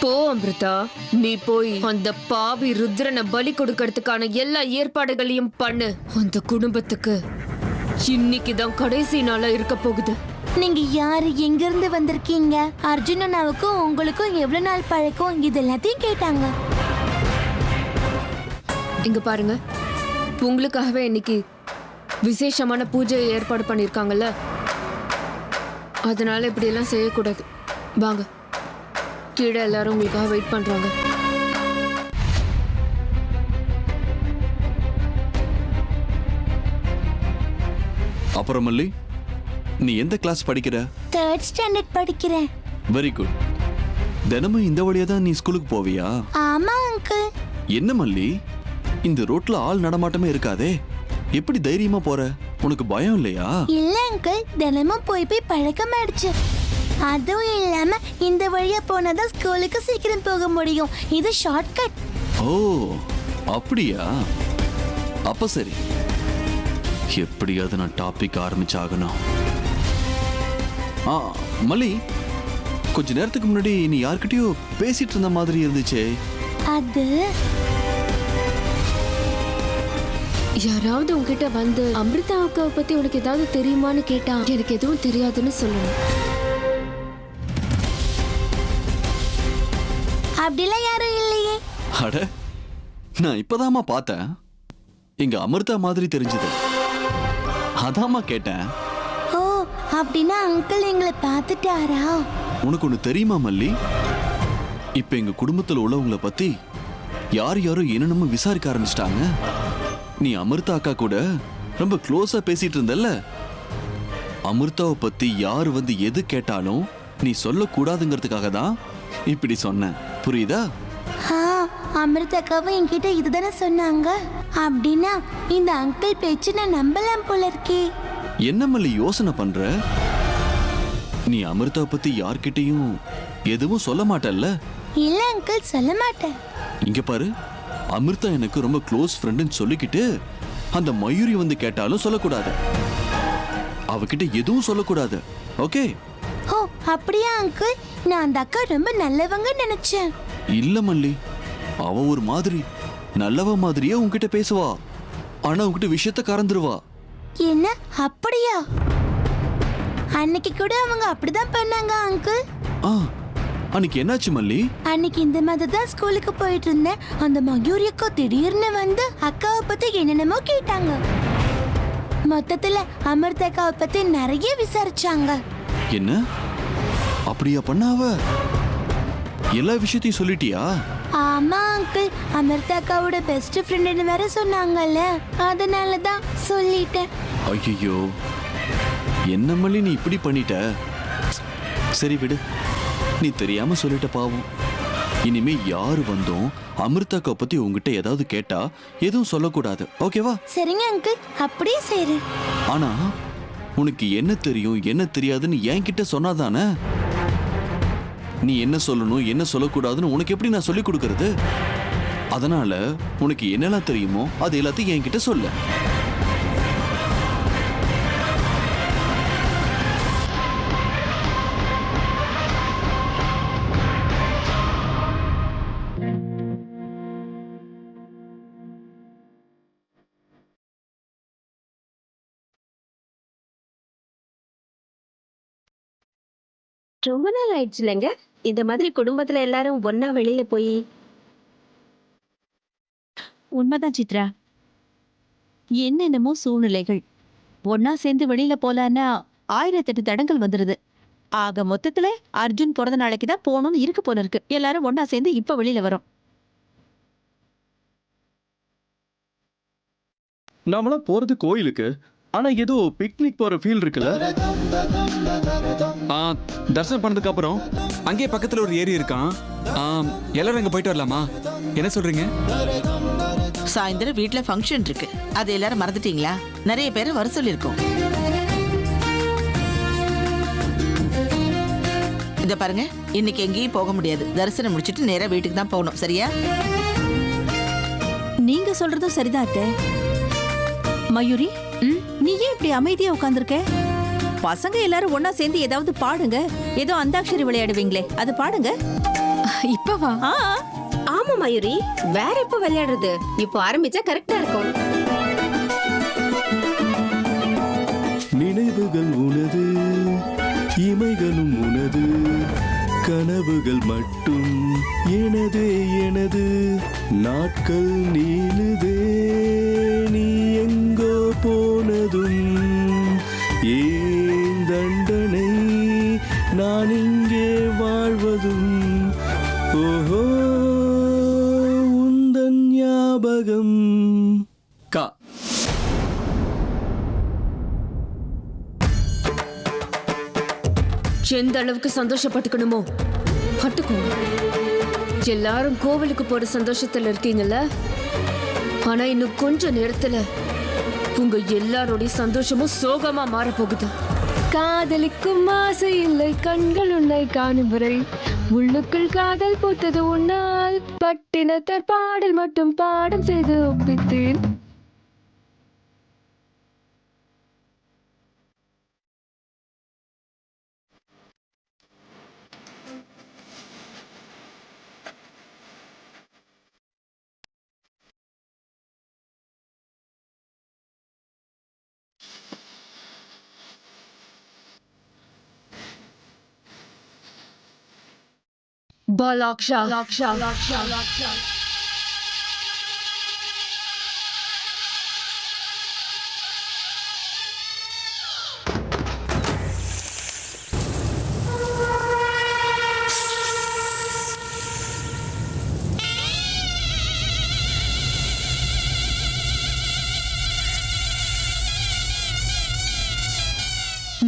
போ அமிர்தா, நீ போய் அந்த பாவி ருத்ரனை பலி கொடுக்கறதுக்கான எல்லா ஏற்பாடுகளையும் பண்ணு. அந்த குடும்பத்துக்கு இன்னைக்குதான் கடைசி நாளா இருக்க போகுது. நீங்க யாரு, எங்க இருந்து வந்திருக்கீங்க, அர்ஜுன் அண்ணாவுக்கும் உங்களுக்கும் எவ்வளவு நாள் பழக்கம், இது எல்லாத்தையும் கேட்டாங்க. இங்க பாருங்க, உங்களுக்காகவே இன்னைக்கு விசேஷமான பூஜை ஏற்பாடு பண்ணிருக்காங்கல்ல, அதனால இப்படி எல்லாம் செய்யக்கூடாது. வாங்க, கீழே எல்லாரும் உங்களுக்காக வெயிட் பண்றாங்க. அப்புறம் மல்லி, நீ எந்த கிளாஸ் படிக்கிற? 3rd ஸ்டாண்டர்ட் படிக்கிறேன். Very good. தினமும் இந்த வழியா தான் நீ ஸ்கூலுக்கு போவியா? ஆமா அங்கிள். என்ன மல்லி, இந்த ரோட்ல ஆள் நடமாட்டமே இருக்காதே, எப்படி தைரியமா போற? உனக்கு பயம் இல்லையா? இல்ல அங்கிள், தினமும் போய் போய் பழக்கமாயிடுச்சு. அதுவும் இல்லாம இந்த வழியா போனாதான் ஸ்கூலுக்கு சீக்கிரம் போக முடியும். இது ஷார்ட்கட். ஓ அப்படியா? அப்ப சரி, எப்படியாவது நான் டாபிக் ஆரம்பிச்சாகணும். மல்லி, கொஞ்ச நேரத்துக்கு முன்னாடி நீ யார்கிட்டயோ பேசிட்டு இருந்த மாதிரி இருந்துச்சே. அது யாராவது உங்ககிட்ட வந்து அமிர்தா அக்காவை பத்தி உனக்கு ஏதாவது தெரியுமான்னு கேட்டா எனக்கு எதுவும் தெரியாதுன்னு சொல்லணும். அப்படிலாம் யாரும் இல்லையே. அட, நான் இப்பதாம்மா பார்த்தேன். இங்க அமிர்தா மாதிரி தெரிஞ்சது, அதாம்மா கேட்டேன். ஓ, அப்படின்னா அங்கிள் எங்களை பார்த்துட்டாரா? உனக்கு ஒண்ணு தெரியுமா மல்லி, இப்ப எங்க குடும்பத்துல உள்ளவங்களை பத்தி யார் யாரோ என்னென்னமோ விசாரிக்க ஆரம்பிச்சிட்டாங்க. நீ அமிர்தா அக்கா கூட ரொம்ப க்ளோஸா பேசிட்டு இருந்தல்ல, அமிர்தாவை பத்தி யார் வந்து எது கேட்டாலும் நீ சொல்லக்கூடாதுங்கிறதுக்காக தான் இப்படி சொன்ன, புரியுதா? அமிர்தாக்காவும் என்கிட்ட இதுதானே சொன்னாங்க. அப்படின்னா இந்த அங்கிள் பேச்சு நான் நம்பலாம் போல இருக்கே. என்ன மல்லி யோசனை பண்ற? நீ அமிர்தாவை பத்தி யார்கிட்டயும் எதுவும் சொல்ல மாட்டல்ல? இல்ல அங்கிள், சொல்ல மாட்டேன். இங்க பாரு, அமிர்தா எனக்கு ரொம்ப க்ளோஸ் ஃப்ரெண்டுன்னு சொல்லிக்கிட்டு அந்த மயூரி வந்து கேட்டாலும் சொல்லக்கூடாது, அவகிட்ட எதுவும் சொல்லக்கூடாது, ஓகே? ஓ அப்படியா அங்கிள்? நான் அந்த அக்கா ரொம்ப நல்லவங்க நினைச்சேன். இல்ல மல்லி, அவ ஒரு மாதிரி நல்லவ மாதிரியே உன்கிட்ட பேசுவா, ஆனா உன்கிட்ட விஷயத்த கறந்துருவா. என்ன, அப்படியா? அன்னைக்கு கூட அவங்க அப்படிதான் பண்ணாங்க அங்கிள். அன்னைக்கு என்னாச்சு மல்லி? அன்னைக்கு இந்த மாதிரி தான் ஸ்கூலுக்கு போயிட்டு இருந்தேன். அந்த மயூரி அக்கா திடீர்னு வந்து அக்காவை பத்தி என்னென்னமோ கேட்டாங்க. மொத்தத்துல அமிர்தா அக்காவை பத்தி நிறைய விசாரிச்சாங்க. என்ன அப்படியா பண்ணாவ? எல்லா விஷயத்தையும் சொல்லிட்டியா? ஆமா அங்கிள், அமிர்தா அக்காவோட பெஸ்ட் ஃப்ரெண்டுன்னு வேற சொன்னாங்கல்ல, அதனாலதான் சொல்லிட்டேன். ஐயோ, என்ன மல்லி நீ இப்படி பண்ணிட்ட? சரி விடு, நீ தெரியாம சொல்லிட்ட, பாவம். இனிமே யாரு வந்தோம் அமிர்தாக்கா பத்தி உங்ககிட்ட ஏதாவது கேட்டா எதுவும் சொல்லக்கூடாது, ஓகேவா? சரிங்க அங்கிள், அப்படியே சரி. ஆனா உனக்கு என்ன தெரியும் என்ன தெரியாதுன்னு என்கிட்ட சொன்னாதானே நீ என்ன சொல்லணும் என்ன சொல்லக்கூடாதுன்னு உனக்கு எப்படி நான் சொல்லிக் கொடுக்கறது? அதனால உனக்கு என்னெல்லாம் தெரியுமோ அது எல்லாத்தையும் என்கிட்ட சொல்லு. ரொம்ப நாள் ஆயிடுச்சு இல்லைங்க இந்த மாதிரி குடும்பத்துல எல்லாரும் ஒன்னா வெளியில போய். உண்மைதான் சித்ரா, என்னென்னமோ சூழ்நிலைகள், ஒன்னா சேர்ந்து வெளியில போலான்னா 1008 தடங்கள் வந்துருது. ஆக மொத்தத்துல அர்ஜுன் பிறந்த நாளைக்கு தான் போகணும்னு இருக்கு போல இருக்கு. எல்லாரும் ஒன்னா சேர்ந்து இப்ப வெளியில வரோம். நாமெல்லாம் போறது கோயிலுக்கு, ஆனா ஏதோ பிக்னிக் போற ஃபீல் இருக்குல்ல? தரிசனம் பண்ணதுக்கு அப்புறம் அங்கே பக்கத்துல ஒரு ஏரி இருக்கான், எல்லாரும் அங்க போயிட்டு வரலாமா? என்ன சொல்றீங்க? சாயந்தரம் வீட்டுல ஃபங்க்ஷன் இருக்கு, அது எல்லாரும் மறந்துட்டீங்களா? நிறைய பேரை வர சொல்லிருக்கோம். இத பாருங்க, இன்னைக்கு எங்கேயும் போக முடியாது. தரிசனம் முடிச்சிட்டு நேரா வீட்டுக்கு தான் போகணும், சரியா? நீங்க சொல்றதும் சரிதான் அத்தை. மயூரி, நீ ஏன் இப்படி அமைதியா உட்கார்ந்திருக்க? பசங்க எல்லாரும் ஒன்னா சேர்ந்து ஏதாவது பாடுங்க. ஏதோ அந்தாக்ஷரி விளையாடுவீங்களே, அது பாடுங்க. இப்பவா? ஆமா மயூரி, வேற எப்ப விளையாடுறது? இப்போ ஆரம்பிச்சா கரெக்டா இருக்கும். நினைவுகள் உனது, இமைகளும் உனது, கனவுகள் மட்டும் எனதே எனது. நாட்கள் நீளுதே, நீ எங்கோ போனதும் ஏன் தண்டனை, நான் இங்கே வாழ்வதும். ஓஹோ உந்தன் ஞாபகம். கா எந்த அளவுக்கு சந்தோஷப்பட்டுக்கணுமோ பட்டுக்கோங்க. எல்லாரும் கோவிலுக்கு போற சந்தோஷத்துல இருக்கீங்கல்ல, ஆனா இன்னும் கொஞ்ச நேரத்துல உங்க எல்லாரோடைய சந்தோஷமும் சோகமா மாறப்போகுது. காதலிக்கும் ஆசை இல்லை, கண்கள் உன்னை காணும் வரை, உள்ளுக்குள் காதல் பூத்தது உன்னால், பட்டினத்தார் பாடல் மட்டும் பாடம் செய்து ஒப்பித்தேன். Balaksha.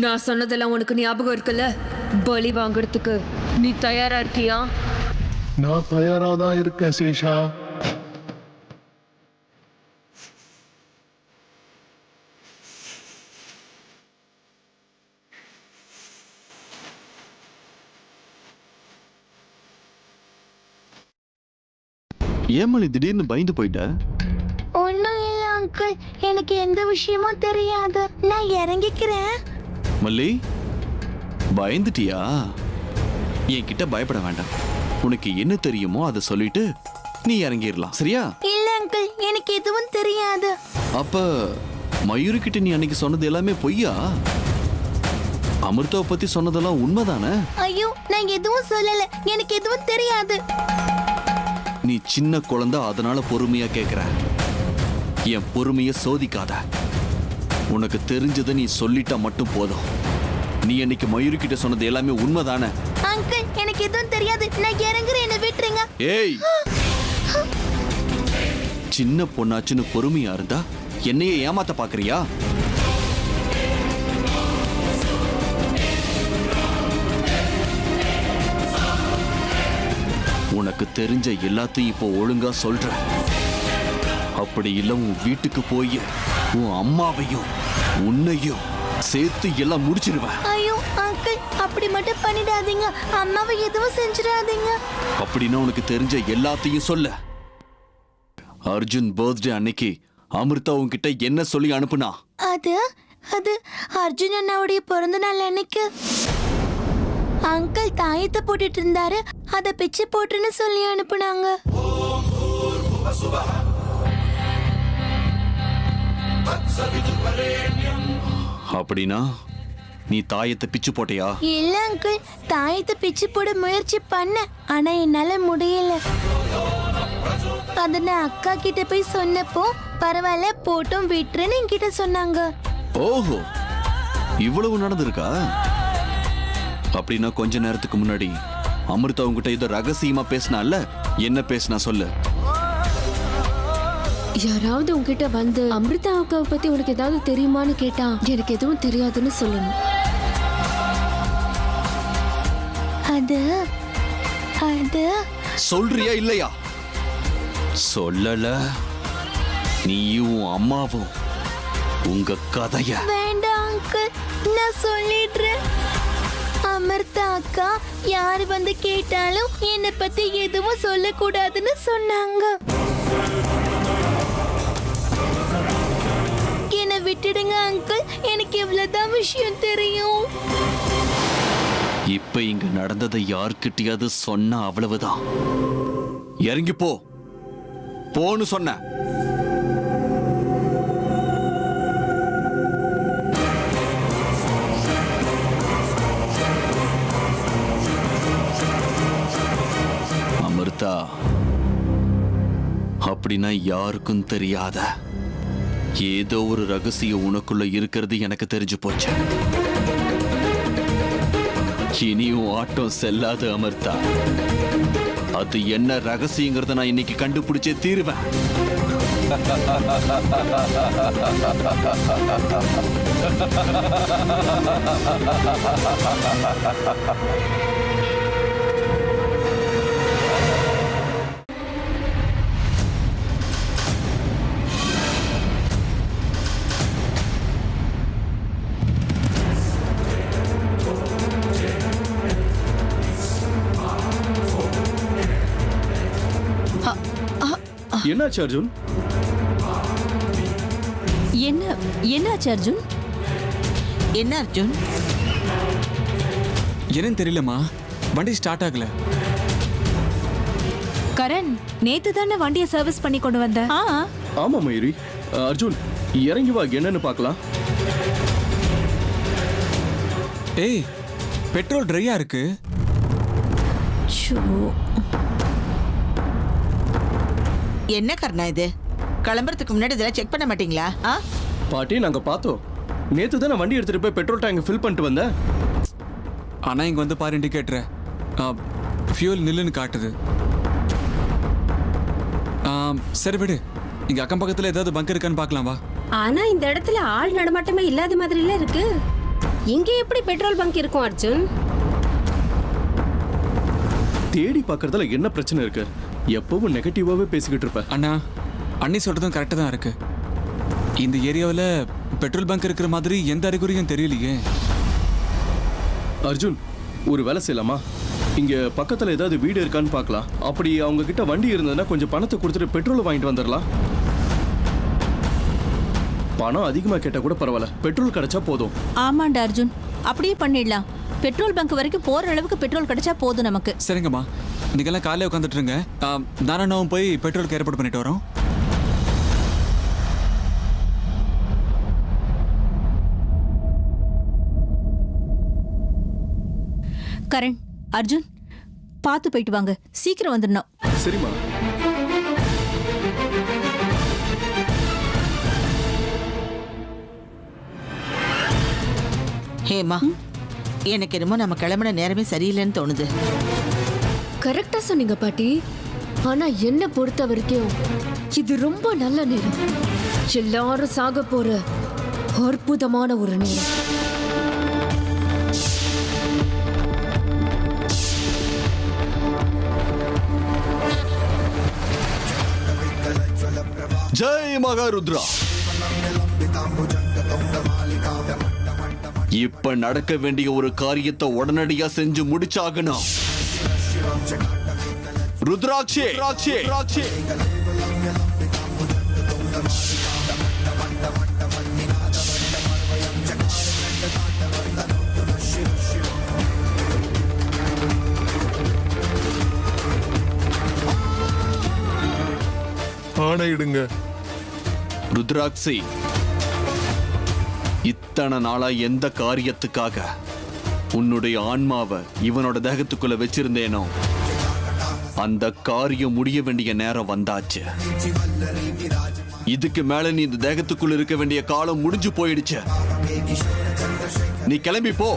நான் சொன்னதெல்லாம் உனக்கு ஞாபகம் இருக்குல்ல? பலி வாங்குறதுக்கு நீ தயாரா இருக்கியா? நான் தயாரா தான் இருக்கேன் சேஷா. ஏமலி திடீர்னு பயந்து போயிட்ட? ஒன்னும் இல்ல அங்கிள், எனக்கு எந்த விஷயமும் தெரியாது. நான் இறங்கிக்கிறேன். மல்லி பயந்துட்டியா? என்கிட்ட பயப்பட வேண்டாம். உனக்கு என்ன தெரியுமோ அதை சொல்லிட்டு நீ இறங்கிடலாம், சரியா? இல்ல அங்கிள், எனக்கு எதுவும் தெரியாது. அப்ப மயூரி கிட்ட நீ அன்னைக்கு சொன்னது எல்லாமே பொய்யா? அமிர்தாவை பத்தி சொன்னதெல்லாம் உண்மைதானே? ஐயோ, நான் எதுவும் சொல்லல, எனக்கு எதுவும் தெரியாது. நீ சின்ன குழந்தை, அதனால பொறுமையா கேக்குற. என் பொறுமைய சோதிக்காத. உனக்கு தெரிஞ்சதை நீ சொல்லிட்டா மட்டும் போதும். நீ அன்னைக்கு மயூரி கிட்ட சொன்னது எல்லாமே உண்மைதானே? அங்கிள், எனக்கு எதுவும் தெரியாது, நான் இறங்குறேன், என்ன விட்டுருங்க. ஏய், சின்ன பொண்ணாச்சுன்னு பொறுமையா இருந்தா என்னையே ஏமாத்த பாக்குறியா? உனக்கு தெரிஞ்ச எல்லாத்தையும் இப்போ ஒழுங்கா சொல்ற. அப்படி இல்ல உன் வீட்டுக்கு போய் உன் அம்மாவையும் உன்னையும் சேர்த்து எல்லாம் முடிச்சிருவேன். ஐயோ அங்கிள், அப்படி மட்டும் பண்ணிடாதீங்க. அம்மாவை எதுவும் செஞ்சிடாதீங்க. அப்படின்னா உனக்கு தெரிஞ்ச எல்லாத்தையும் சொல்ல. அர்ஜுன் பர்த்டே அன்னைக்கு அமிர்தா உன்கிட்ட என்ன சொல்லி அனுப்புனா? அது அது அர்ஜுன் அண்ணாவுடைய பிறந்த நாள் அன்னைக்கு அங்கிள் தாயத்தை போட்டுட்டு இருந்தாரு, அதை பிச்சு போட்டுன்னு சொல்லி அனுப்புனாங்க. அப்படின்னா நீ தாயத்தை பிச்சு போட்டியா? இல்ல அங்கிள், தாயத்தை பிச்சு போட முயற்சி பண்ண, ஆனா என்னால முடியல. அத நான் அக்கா கிட்ட போய் சொன்னப்போ, பரவாயில்ல போட்டும் விட்டுருன்னு என்கிட்ட சொன்னாங்க. ஓஹோ, இவ்வளவு நடந்திருக்கா? அப்படின்னா கொஞ்ச நேரத்துக்கு முன்னாடி அமிர்தா உங்ககிட்ட ஏதோ ரகசியமா பேசினால, என்ன பேசினா சொல்லு. யாராவது உன்கிட்ட வந்து அமிர்தா அக்காவை பத்தி உனக்கு ஏதாவது தெரியுமான்னு கேட்டா எனக்கு எதுவும் தெரியாதுன்னு சொல்லணும். அது அது சொல்றியா இல்லையா? சொல்லல, நீயும் அம்மாவும் உங்க கதைய. வேண்டாம் அங்கிள், நான் சொல்லிடுறேன். அமிர்தா அக்கா யாரு வந்து கேட்டாலும் என்னை பத்தி எதுவும் சொல்லக்கூடாதுன்னு சொன்னாங்க. என்னை விட்டுடுங்க அங்கிள், எனக்கு இவ்வளவுதான் விஷயம் தெரியும். இப்ப இங்க நடந்ததை யார்கிட்டயாவது சொன்னா அவ்வளவுதான். இறங்கி போ, போன்னு சொன்ன. அமிர்தா, அப்படின்னா யாருக்கும் தெரியாத ஏதோ ஒரு ரகசியம் உனக்குள்ள இருக்கிறது எனக்கு தெரிஞ்சு போச்சு. இனியும் ஆட்டம் செல்லாது அமிர்தா. அது என்ன ரகசியங்கிறத நான் இன்னைக்கு கண்டுபிடிச்சே தீருவேன். என்னாச்சு அர்ஜுன்? என்னாச்சு அர்ஜுன்? என்ன அர்ஜுன்? என்னன்னு தெரியலம்மா, வண்டி ஸ்டார்ட் ஆகல. கரண், நேத்து தானே வண்டியை சர்வீஸ் பண்ணி கொண்டு வந்த. ஆமா மயூரி. அர்ஜுன், இறங்கி வா, என்னன்னு பார்க்கலாம். ஏய், பெட்ரோல் ட்ரையா இருக்கு. என்ன கர்ணா இது? கிளம்புறதுக்கு முன்னாடி இதெல்லாம் செக் பண்ண மாட்டீங்களா? பாட்டி, நாங்க பார்த்தோம். நேத்து தானே வண்டி எடுத்துட்டு போய் பெட்ரோல் டேங்க் ஃபில் பண்ணிட்டு வந்தேன். ஆனா இங்க வந்து பாரு, இண்டிகேட்டர் ஃபியூல் நில்லுன்னு காட்டுது. சரி விடு, இங்க அக்கம் பக்கத்துல ஏதாவது பங்க் இருக்கான்னு பார்க்கலாம் வா. ஆனா இந்த இடத்துல ஆள் நடமாட்டமே இல்லாத மாதிரில இருக்கு. இங்க எப்படி பெட்ரோல் பங்க் இருக்கும் அர்ஜுன்? தேடி பார்க்கறதுல என்ன பிரச்சனை இருக்கு? எப்பவும் நெகட்டிவாவே பேசிக்கிட்டு இருப்ப. அண்ணா, அண்ணி சொல்றதும் கரெக்டா தான் இருக்கு. இந்த ஏரியாவில் பெட்ரோல் பங்க் இருக்கிற மாதிரி எந்த அறிகுறியும் தெரியலையே. அர்ஜுன், ஒரு வேலை செய்யலாமா? இங்க பக்கத்துல ஏதாவது வீடு இருக்கான்னு பார்க்கலாம். அப்படி அவங்க கிட்ட வண்டி இருந்ததுன்னா கொஞ்சம் பணத்தை கொடுத்துட்டு பெட்ரோல் வாங்கிட்டு வந்துடலாம். பணம் அதிகமா கேட்டா கூட பரவாயில்ல, பெட்ரோல் கிடைச்சா போதும். ஆமாண்டா அர்ஜுன், அப்படியே பண்ணிடலாம். பெட்ரோல் பங்க் வரைக்கும் போற அளவுக்கு பெட்ரோல் கிடைச்சா போதும் நமக்கு. சரிங்கம்மா, நீங்கெல்லாம் காலையில் உட்காந்துட்டு இருங்க. நானும் போய் பெட்ரோலுக்கு ஏற்பாடு பண்ணிட்டு வரோம். கரண், அர்ஜுன், பார்த்து போயிட்டு வாங்க, சீக்கிரம் வந்துடணும். சரிம்மா. ஹேமா, எனக்கு என்னமோ நம்ம கிளம்புன நேரமே சரியில்லைன்னு தோணுது. கரெக்டா சொன்னீங்க பாட்டி. ஆனா என்ன பொறுத்த வரைக்கும் இது ரொம்ப நல்ல நேரம். எல்லாரும் சாக போற அற்புதமான ஒரு நேரம். ஜெய் மகாருத்ரா. இப்ப நடக்க வேண்டிய ஒரு காரியத்தை உடனடியா செஞ்சு முடிச்சாகணும். ருத்ராட்சி, ருத்ராட்சி. ஆணையிடுங்க. ருத்ராட்சி, இத்தனை நாளா எந்த காரியத்துக்காக உன்னுடைய ஆன்மாவை இவனோட தேகத்துக்குள்ள வச்சிருந்தேனோ அந்த காரியம் முடிய வேண்டிய நேரம் வந்தாச்சு. இதுக்கு மேல நீ இந்த தேகத்துக்குள்ள இருக்க வேண்டிய காலம் முடிஞ்சு போயிடுச்சு. நீ கிளம்பி போ.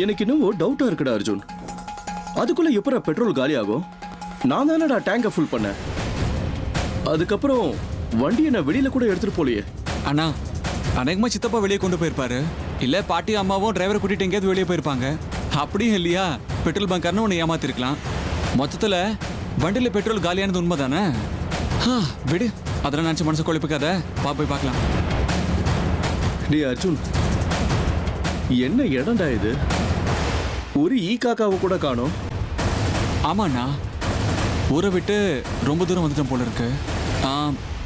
எனக்கு இன்னும் டவுட்டா இருக்குடா அர்ஜுன். அதுக்குள்ள எப்படா பெட்ரோல் காலி ஆகும்? நான் தானடா டேங்கை ஃபுல் பண்ணேன். அதுக்கப்புறம் வண்டியை நான் வெளியில கூட எடுத்துட்டு போலையே. அண்ணா அநேகமா சித்தப்பா வெளியே கொண்டு போயிருப்பாரு, இல்ல பாட்டி அம்மாவும் டிரைவரை கூட்டிட்டு எங்கேயாவது வெளியே போயிருப்பாங்க. அப்படியும் இல்லையா பெட்ரோல் பங்காரன்னு உன்னை ஏமாத்திருக்கலாம். மொத்தத்துல வண்டியில பெட்ரோல் காலியானது உண்மைதானே? விடு, அதெல்லாம் நினைச்சு மனசு குழப்பிக்காத, போய் பார்க்கலாம். டே அர்ஜுன், என்ன இடம்டா இது? ஒரு ஈ காக்காவை கூட காணோம். ஆமாண்ணா, ஊரை விட்டு ரொம்ப தூரம் வந்துட்டோம் போல இருக்கு.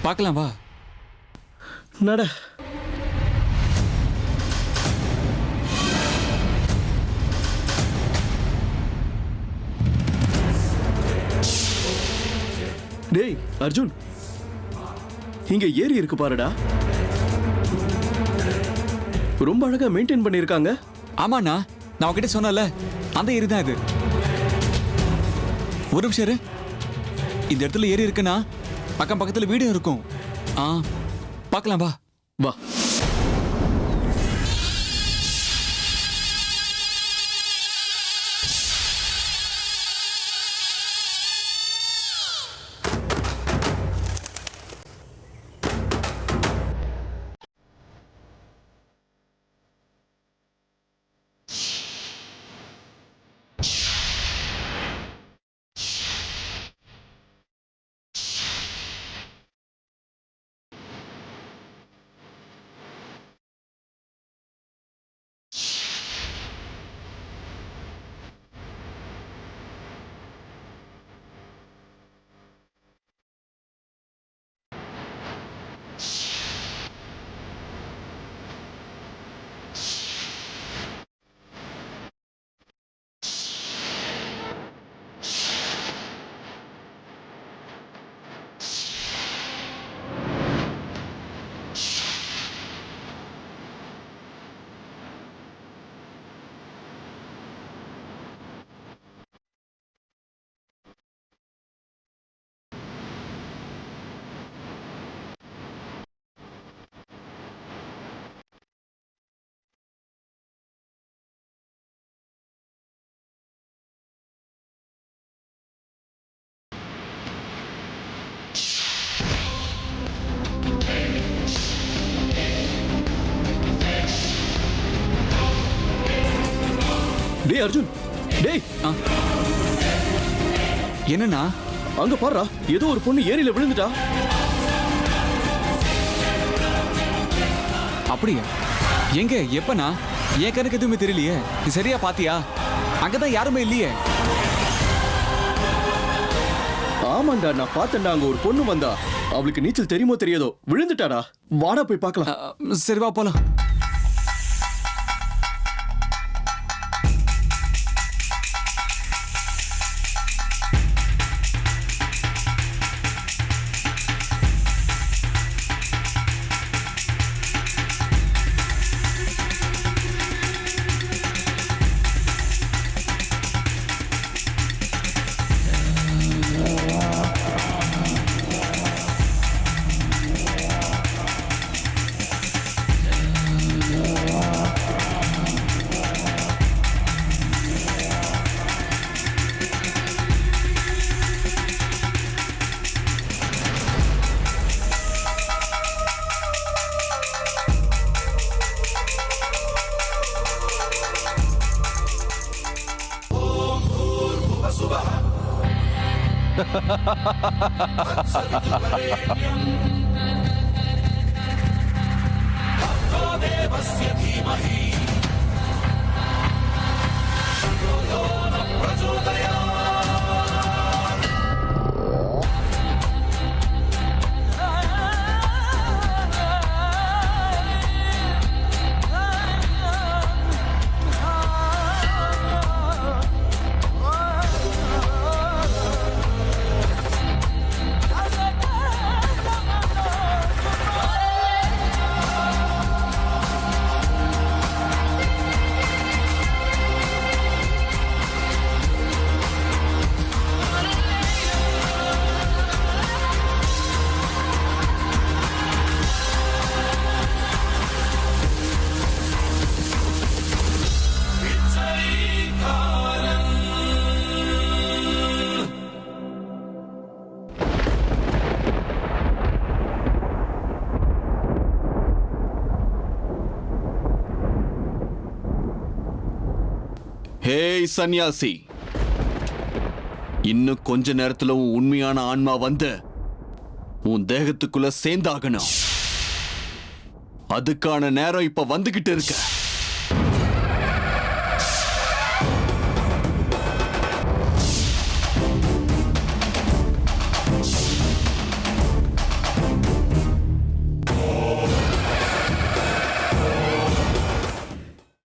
பார்க்கலாம் வா. நட. டேய் அர்ஜுன், இங்க ஏரி இருக்கு பாருடா. ரொம்ப அழகா மெயின்டைன் பண்ணிருக்காங்க. ஆமாண்ணா, நான் உங்ககிட்ட சொன்னல, அந்த ஏரி தான் இது. ஒரு நிமிஷம் இரு. இந்த இடத்துல ஏரி இருக்குன்னா அக்கம் பக்கத்துல வீடும் இருக்கும். பார்க்கலாம் வா. வா. டேய் அர்ஜுன், டேய். என்னண்ணா? அங்க பாருடா, ஏதோ ஒரு பொண்ணு ஏரியில விழுந்துட்டா. அப்படியா? எங்க? எப்பண்ணா? ஏன் கணக்கு எதுவுமே தெரியலையே. நீ சரியா பாத்தியா? அங்கதான் யாருமே இல்லையே. ஆமாண்டா, நான் பார்த்தேன்டா, அங்க ஒரு பொண்ணு வந்தா. அவளுக்கு நீச்சல் தெரியுமோ தெரியாதோ விழுந்துட்டாடா. வாடா போய் பார்க்கலாம். சரி வா போலாம். ஏய் சன்னியாசி, இன்னும் கொஞ்ச நேரத்துல உன் உண்மையான ஆன்மா வந்து உன் தேகத்துக்குள்ள சேர்ந்தாகணும். அதுக்கான நேரம் இப்ப வந்துகிட்டு இருக்கு.